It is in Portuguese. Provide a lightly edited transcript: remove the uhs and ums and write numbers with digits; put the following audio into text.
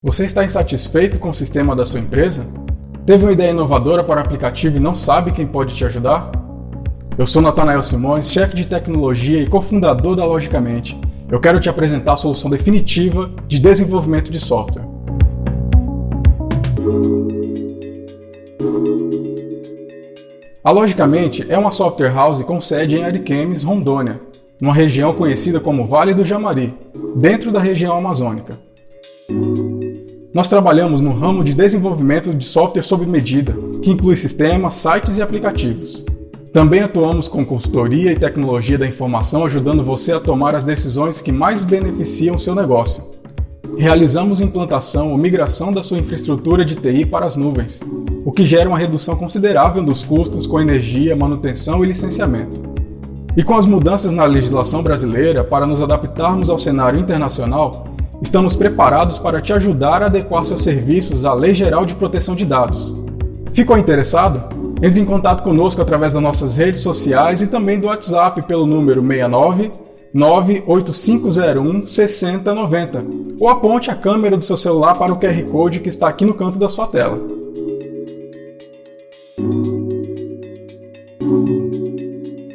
Você está insatisfeito com o sistema da sua empresa? Teve uma ideia inovadora para o aplicativo e não sabe quem pode te ajudar? Eu sou Natanael Simões, chefe de tecnologia e cofundador da Logicamente. Eu quero te apresentar a solução definitiva de desenvolvimento de software. A Logicamente é uma software house com sede em Ariquemes, Rondônia, numa região conhecida como Vale do Jamari, dentro da região amazônica. Nós trabalhamos no ramo de desenvolvimento de software sob medida, que inclui sistemas, sites e aplicativos. Também atuamos com consultoria e tecnologia da informação, ajudando você a tomar as decisões que mais beneficiam o seu negócio. Realizamos implantação ou migração da sua infraestrutura de TI para as nuvens, o que gera uma redução considerável dos custos com energia, manutenção e licenciamento. E com as mudanças na legislação brasileira para nos adaptarmos ao cenário internacional, estamos preparados para te ajudar a adequar seus serviços à Lei Geral de Proteção de Dados. Ficou interessado? Entre em contato conosco através das nossas redes sociais e também do WhatsApp pelo número 69 98501 6090 ou aponte a câmera do seu celular para o QR Code que está aqui no canto da sua tela.